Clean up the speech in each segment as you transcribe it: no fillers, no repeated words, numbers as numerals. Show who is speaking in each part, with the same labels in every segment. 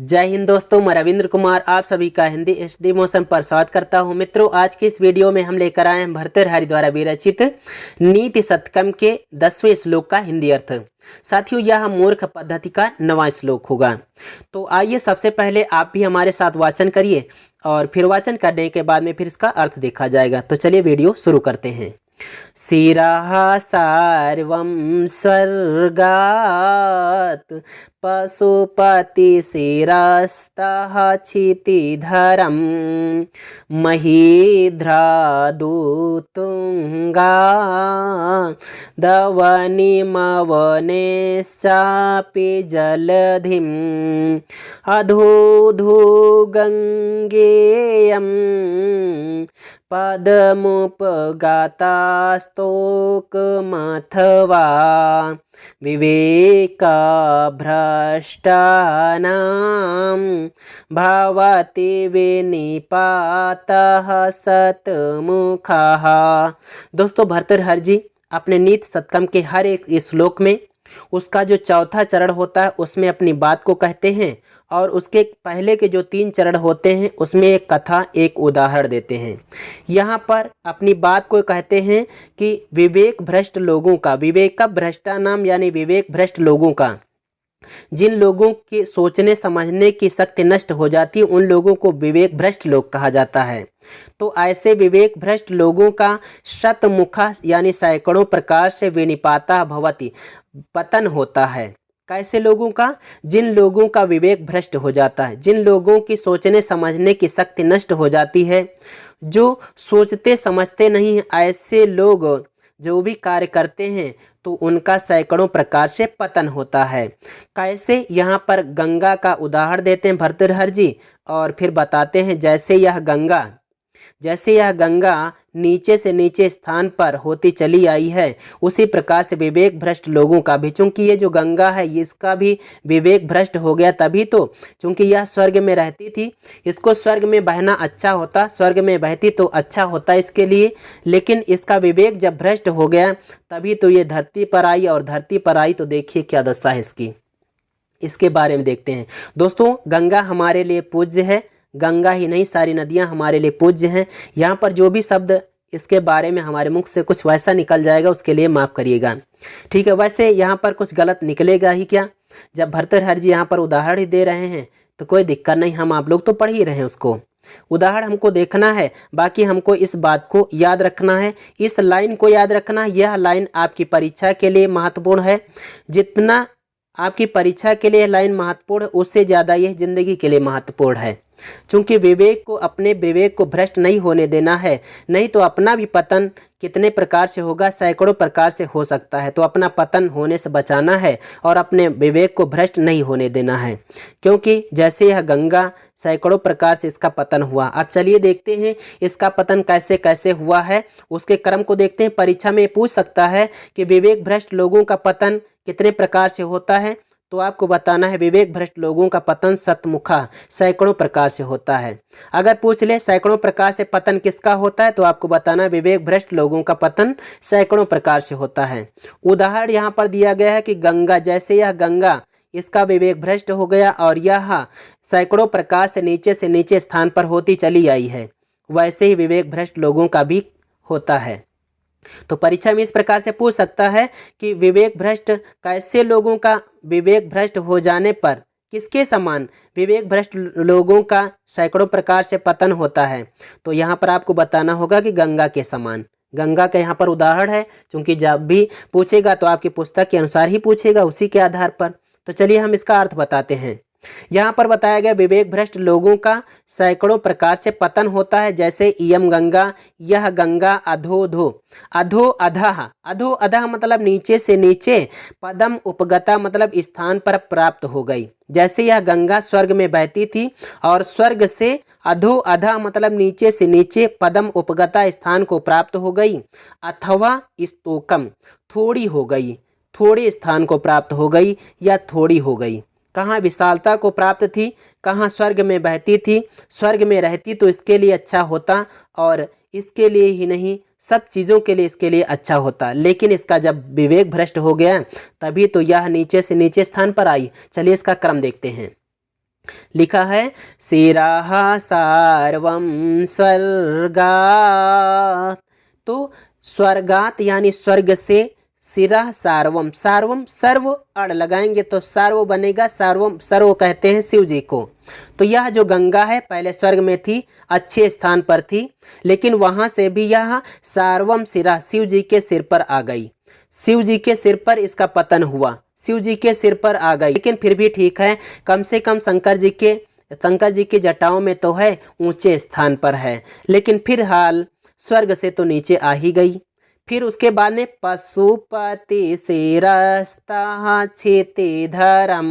Speaker 1: जय हिंद दोस्तों, मैं रविंद्र कुमार आप सभी का हिंदी एचडी मोशन पर स्वागत करता हूं। मित्रों, आज की इस वीडियो में हम लेकर आए हैं भर्तृहरि द्वारा विरचित नीति शतकम के 10वें श्लोक का हिंदी अर्थ। साथियों, यह मूर्ख पद्धति का 9वां श्लोक होगा। तो आइए सबसे पहले आप भी हमारे साथ वाचन करिए और फिर वाचन करने के बाद में फिर इसका अर्थ देखा जाएगा। तो चलिए वीडियो शुरू करते हैं। शिरः सर्वं स्वर्गात् पशुपतिशिरस्तः क्षितिधरं महीध्रादुतुङ्गा धवनिमवनेश्चापि जलधिम् अधोधो पदमुपगातास्तोकमथवा विवेकभ्रष्टानां भवति विनिपातः सतमुखः। दोस्तों, भर्तृहरि जी अपने नीति शतकम के हर एक श्लोक में उसका जो चौथा चरण होता है उसमें अपनी बात को कहते हैं और उसके पहले के जो 3 चरण होते हैं उसमें एक कथा, एक उदाहरण देते हैं। यहाँ पर अपनी बात को कहते हैं कि विवेक भ्रष्ट लोगों का, विवेक भ्रष्टा नाम यानी विवेक भ्रष्ट लोगों का, जिन लोगों के सोचने समझने की शक्ति नष्ट हो जाती है उन लोगों को विवेक भ्रष्ट लोग कहा जाता है। तो ऐसे विवेक भ्रष्ट लोगों का शतमुखा यानी सैकड़ों प्रकार से विनिपाता भवति, पतन होता है। कैसे लोगों का? जिन लोगों का विवेक भ्रष्ट हो जाता है, जिन लोगों की सोचने समझने की शक्ति नष्ट हो जाती है, जो सोचते समझते नहीं हैं, ऐसे लोग जो भी कार्य करते हैं तो उनका सैकड़ों प्रकार से पतन होता है। कैसे? यहाँ पर गंगा का उदाहरण देते हैं भर्तृहरि जी और फिर बताते हैं जैसे यह गंगा नीचे से नीचे स्थान पर होती चली आई है, उसी प्रकार से विवेक भ्रष्ट लोगों का भी, चूंकि ये जो गंगा है इसका भी विवेक भ्रष्ट हो गया, तभी तो, चूंकि यह स्वर्ग में रहती थी, इसको स्वर्ग में बहना अच्छा होता, स्वर्ग में बहती तो अच्छा होता इसके लिए, लेकिन इसका विवेक जब भ्रष्ट हो गया तभी तो ये धरती पर आई, और धरती पर आई तो देखिए क्या दशा है इसकी। इसके बारे में देखते हैं। दोस्तों, गंगा हमारे लिए पूज्य है, गंगा ही नहीं सारी नदियां हमारे लिए पूज्य हैं। यहाँ पर जो भी शब्द इसके बारे में हमारे मुख से कुछ वैसा निकल जाएगा उसके लिए माफ़ करिएगा, ठीक है। वैसे यहाँ पर कुछ गलत निकलेगा ही क्या, जब भर्तृहरि जी यहाँ पर उदाहरण ही दे रहे हैं तो कोई दिक्कत नहीं, हम आप लोग तो पढ़ ही रहे हैं उसको, उदाहरण हमको देखना है, बाकी हमको इस बात को याद रखना है, इस लाइन को याद रखना है। यह लाइन आपकी परीक्षा के लिए महत्वपूर्ण है। जितना आपकी परीक्षा के लिए लाइन महत्वपूर्ण है उससे ज़्यादा यह जिंदगी के लिए महत्वपूर्ण है, क्योंकि अपने विवेक को भ्रष्ट नहीं होने देना है, नहीं तो अपना भी पतन कितने प्रकार से होगा, सैकड़ों प्रकार से हो सकता है। तो अपना पतन होने से बचाना है और अपने विवेक को भ्रष्ट नहीं होने देना है, क्योंकि जैसे यह गंगा सैकड़ों प्रकार से इसका पतन हुआ। अब चलिए देखते हैं इसका पतन कैसे कैसे हुआ है, उसके क्रम को देखते हैं। परीक्षा में पूछ सकता है कि विवेक भ्रष्ट लोगों का पतन कितने प्रकार से होता है, तो आपको बताना है विवेक भ्रष्ट लोगों का पतन शतमुखा सैकड़ों प्रकार से होता है। अगर पूछ ले सैकड़ों प्रकार से पतन किसका होता है तो आपको बताना है विवेक भ्रष्ट लोगों का पतन सैकड़ों प्रकार से होता है। उदाहरण यहाँ पर दिया गया है कि गंगा, जैसे यह गंगा इसका विवेक भ्रष्ट हो गया और यह सैकड़ों प्रकार से नीचे स्थान पर होती चली आई है, वैसे ही विवेक भ्रष्ट लोगों का भी होता है। तो परीक्षा में इस प्रकार से पूछ सकता है कि विवेक भ्रष्ट कैसे लोगों का विवेक भ्रष्ट हो जाने पर किसके समान विवेक भ्रष्ट लोगों का सैकड़ों प्रकार से पतन होता है, तो यहाँ पर आपको बताना होगा कि गंगा के समान। गंगा का यहाँ पर उदाहरण है, क्योंकि जब भी पूछेगा तो आपकी पुस्तक के अनुसार ही पूछेगा, उसी के आधार पर। तो चलिए हम इसका अर्थ बताते हैं। यहाँ पर बताया गया विवेक भ्रष्ट लोगों का सैकड़ों प्रकार से पतन होता है, जैसे इयम गंगा, यह गंगा अधो अधः मतलब नीचे से नीचे, पदम उपगता मतलब स्थान पर प्राप्त हो गई। जैसे यह गंगा स्वर्ग में बहती थी और स्वर्ग से अधः मतलब नीचे से नीचे, पदम उपगता स्थान को प्राप्त हो गई, अथवा स्तोकम थोड़ी हो गई, थोड़े स्थान को प्राप्त हो गई या थोड़ी हो गई। कहाँ विशालता को प्राप्त थी, कहाँ स्वर्ग में बहती थी, स्वर्ग में रहती तो इसके लिए अच्छा होता, और इसके लिए ही नहीं सब चीज़ों के लिए इसके लिए अच्छा होता, लेकिन इसका जब विवेक भ्रष्ट हो गया तभी तो यह नीचे से नीचे स्थान पर आई। चलिए इसका क्रम देखते हैं। लिखा है शिरः सार्वं स्वर्गात्। तो स्वर्गात यानी स्वर्ग से, शिरः सार्वम, सार्वम सर्व अड़ लगाएंगे तो सर्व बनेगा, सार्वम सर्व कहते हैं शिव जी को। तो यह जो गंगा है पहले स्वर्ग में थी, अच्छे स्थान पर थी, लेकिन वहां से भी यह सार्वम शिरः शिव जी के सिर पर आ गई, शिव जी के सिर पर इसका पतन हुआ, शिव जी के सिर पर आ गई। लेकिन फिर भी ठीक है, कम से कम शंकर जी की जटाओं में तो है, ऊंचे स्थान पर है, लेकिन फिर हाल स्वर्ग से तो नीचे आ ही गई। फिर उसके बाद में पशुपति शिरस्तः छेते धरम,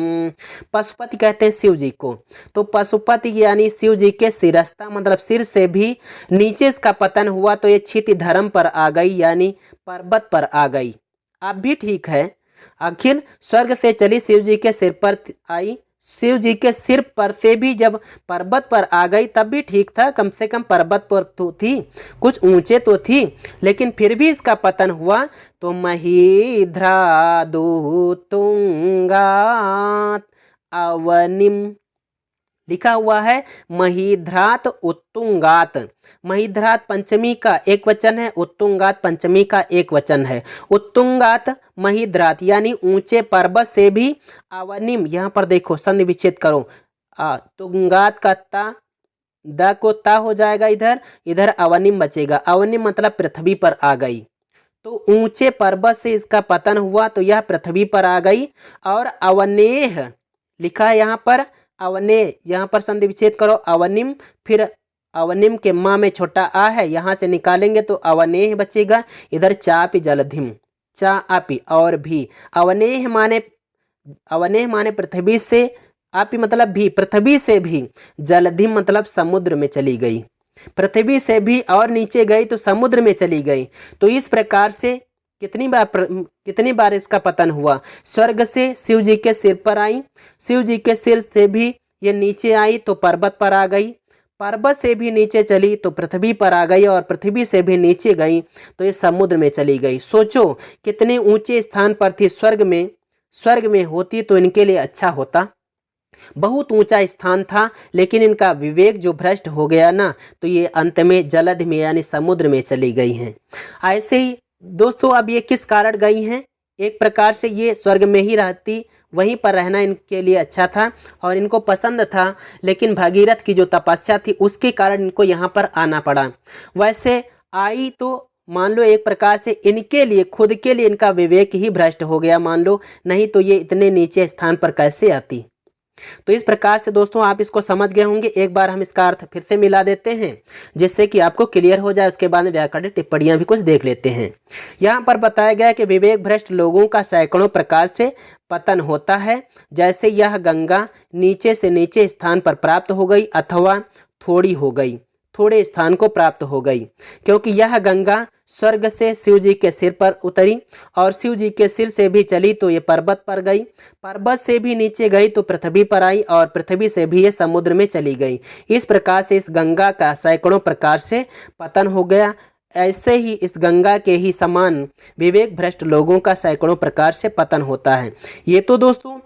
Speaker 1: पशुपति कहते हैं शिव जी को। तो पशुपति यानी शिव जी के शिरस्ता मतलब सिर से भी नीचे इसका पतन हुआ, तो ये क्षिति धर्म पर आ गई यानी पर्वत पर आ गई। अब भी ठीक है, आखिर स्वर्ग से चली शिव जी के सिर पर आई, शिव जी के सिर पर से भी जब पर्वत पर आ गई तब भी ठीक था, कम से कम पर्वत पर तो थी, कुछ ऊंचे तो थी, लेकिन फिर भी इसका पतन हुआ। तो महीध्रादु तुंगात अवनिम, लिखा हुआ है महीध्रात उत्तुंगात। महीध्रात पंचमी का एक वचन है, उत्तुंगात पंचमी का एक वचन है। उत्तुंगात महीध्रात यानी ऊंचे पर्वत से भी, अवनिम यहाँ पर देखो संधि विच्छेद करो, तुंगात का ता द को ता हो जाएगा, इधर इधर अवनिम बचेगा, अवनिम मतलब पृथ्वी पर आ गई। तो ऊंचे पर्वत से इसका पतन हुआ तो यह पृथ्वी पर आ गई। और अवनेह लिखा है यहाँ पर, अवने यहाँ पर संधि विच्छेद करो, अवनिम, फिर अवनिम के माँ में छोटा आ है, यहाँ से निकालेंगे तो अवनेह बचेगा, इधर चापि जलधिम, चा आपी और भी, अवनेह माने पृथ्वी से, आपी मतलब भी, पृथ्वी से भी, जलधिम मतलब समुद्र में चली गई, पृथ्वी से भी और नीचे गई तो समुद्र में चली गई। तो इस प्रकार से कितनी बार इसका पतन हुआ, स्वर्ग से शिव जी के सिर पर आई, शिव जी के सिर से भी ये नीचे आई तो पर्वत पर आ गई, पर्वत से भी नीचे चली तो पृथ्वी पर आ गई, और पृथ्वी से भी नीचे गई तो ये समुद्र में चली गई। सोचो कितने ऊंचे स्थान पर थी, स्वर्ग में होती तो इनके लिए अच्छा होता, बहुत ऊंचा स्थान था, लेकिन इनका विवेक जो भ्रष्ट हो गया ना, तो ये अंत में जलध में यानी समुद्र में चली गई हैं। ऐसे ही दोस्तों अब ये किस कारण गई हैं, एक प्रकार से ये स्वर्ग में ही रहती, वहीं पर रहना इनके लिए अच्छा था और इनको पसंद था, लेकिन भागीरथ की जो तपस्या थी उसके कारण इनको यहाँ पर आना पड़ा। वैसे आई तो मान लो एक प्रकार से इनके लिए, खुद के लिए इनका विवेक ही भ्रष्ट हो गया मान लो, नहीं तो ये इतने नीचे स्थान पर कैसे आती। तो इस प्रकार से दोस्तों आप इसको समझ गए होंगे। एक बार हम इसका अर्थ फिर से मिला देते हैं जिससे कि आपको क्लियर हो जाए, उसके बाद में व्याकरणिक टिप्पणियां भी कुछ देख लेते हैं। यहाँ पर बताया गया कि विवेक भ्रष्ट लोगों का सैकड़ों प्रकार से पतन होता है, जैसे यह गंगा नीचे से नीचे स्थान पर प्राप्त हो गई अथवा थोड़ी हो गई, थोड़े स्थान को प्राप्त हो गई, क्योंकि यह गंगा स्वर्ग से शिव जी के सिर पर उतरी और शिव जी के सिर से भी चली तो ये पर्वत पर गई, पर्वत से भी नीचे गई तो पृथ्वी पर आई और पृथ्वी से भी ये समुद्र में चली गई। इस प्रकार से इस गंगा का सैकड़ों प्रकार से पतन हो गया। ऐसे ही इस गंगा के ही समान विवेक भ्रष्ट लोगों का सैकड़ों प्रकार से पतन होता है। ये तो दोस्तों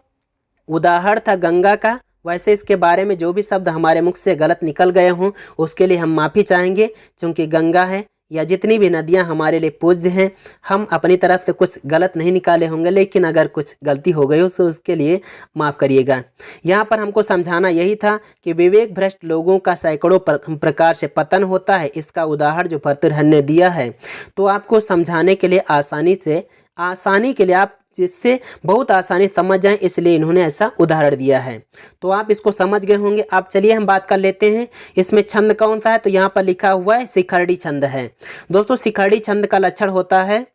Speaker 1: उदाहरण था गंगा का। वैसे इसके बारे में जो भी शब्द हमारे मुख से गलत निकल गए हों उसके लिए हम माफ़ी चाहेंगे, क्योंकि गंगा है या जितनी भी नदियां हमारे लिए पूज्य हैं, हम अपनी तरफ से कुछ गलत नहीं निकाले होंगे, लेकिन अगर कुछ गलती हो गई हो तो उसके लिए माफ़ करिएगा। यहाँ पर हमको समझाना यही था कि विवेक भ्रष्ट लोगों का सैकड़ों प्रकार से पतन होता है। इसका उदाहरण जो भर्तृहरि ने दिया है तो आपको समझाने के लिए आसानी के लिए आप जिससे बहुत आसानी समझ जाएं, इसलिए इन्होंने ऐसा उदाहरण दिया है। तो आप इसको समझ गए होंगे। अब चलिए हम बात कर लेते हैं इसमें छंद कौन सा है। तो यहाँ पर लिखा हुआ है शिखरड़ी छंद है। दोस्तों शिखरड़ी छंद का लक्षण होता है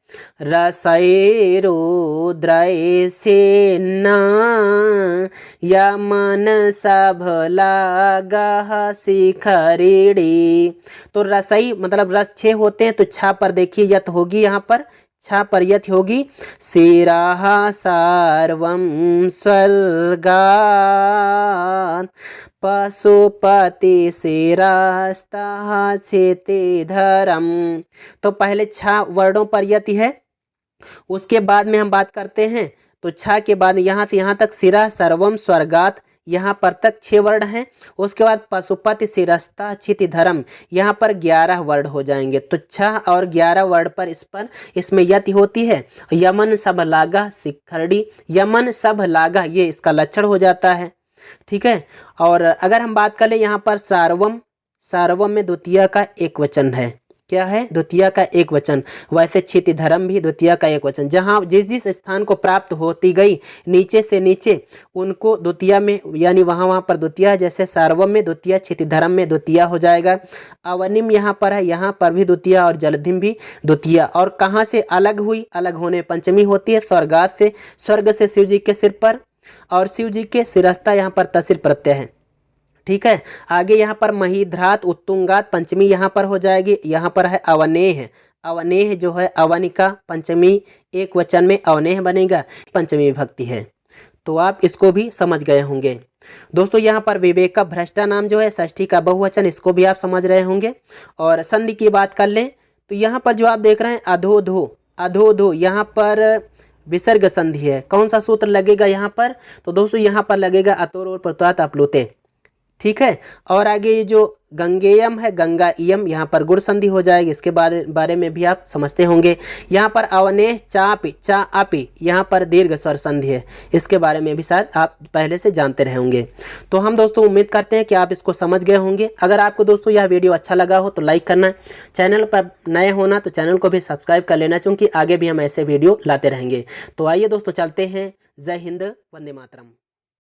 Speaker 1: रसै रुद्रय से न या मन सब लागा शिखरिड़ी। तो रसई मतलब रस 6 होते हैं, तो छा पर देखिए यत होगी, यहाँ पर छा पर यत होगी। शिरः सर्वं स्वर्गात् पशुपति शिरस्तः छेते धरम। तो पहले छा वर्णों पर यति है, उसके बाद में हम बात करते हैं तो छा के बाद यहाँ से यहाँ तक शिरः सर्वम स्वर्गात् यहाँ पर तक 6 वर्ड हैं। उसके बाद पशुपति शिरस्ता क्षिति धर्म, यहाँ पर 11 वर्ड हो जाएंगे। तो 6 और 11 वर्ड पर इसमें यति होती है। यमन सब लागा शिखरडी, यमन सब लागा ये इसका लक्षण हो जाता है। ठीक है। और अगर हम बात करें यहाँ पर सार्वम, सार्वम में द्वितीय का एक वचन है। क्या है? द्वितीय का एक वचन। वैसे क्षिति धर्म भी द्वितीय का एक वचन। जहाँ जिस स्थान को प्राप्त होती गई नीचे से नीचे उनको द्वितीय में, यानी वहाँ पर द्वितीय, जैसे सार्वम में द्वितीय, क्षिति धर्म में द्वितीय हो जाएगा। अवनिम यहाँ पर है, यहाँ पर भी द्वितीय, और जलधिम भी द्वितीय। और कहाँ से अलग हुई? अलग होने पंचमी होती है। स्वर्गात से, स्वर्ग से शिव जी के सिर पर, और शिव जी के शिरस्ता यहाँ पर तसिल प्रत्यय है। ठीक है। आगे यहाँ पर महिध्रात उत्तुंगात पंचमी यहाँ पर हो जाएगी। यहाँ पर है अवनेह, अवनेह जो है अवनिका पंचमी एक वचन में अवनेह बनेगा, पंचमी विभक्ति है। तो आप इसको भी समझ गए होंगे। दोस्तों यहाँ पर विवेक का भ्रष्टा नाम जो है षष्ठी का बहुवचन, इसको भी आप समझ रहे होंगे। और संधि की बात कर लें तो यहाँ पर जो आप देख रहे हैं अधोधो, अधोधो यहाँ पर विसर्ग संधि है। कौन सा सूत्र लगेगा यहाँ पर? तो दोस्तों यहाँ पर लगेगा अतोर और प्रत्यात अपलुते। ठीक है। और आगे ये जो गंगेयम है, गंगा इयम, यहाँ पर गुण संधि हो जाएगी। इसके बारे में भी आप समझते होंगे। यहाँ पर अवनेश चापी, चा आपी, यहाँ पर दीर्घ स्वर संधि है। इसके बारे में भी शायद आप पहले से जानते रहे होंगे। तो हम दोस्तों उम्मीद करते हैं कि आप इसको समझ गए होंगे। अगर आपको दोस्तों यह वीडियो अच्छा लगा हो तो लाइक करना, चैनल पर नए होना तो चैनल को भी सब्सक्राइब कर लेना, क्योंकि आगे भी हम ऐसे वीडियो लाते रहेंगे। तो आइए दोस्तों चलते हैं। जय हिंद, वंदे मातरम।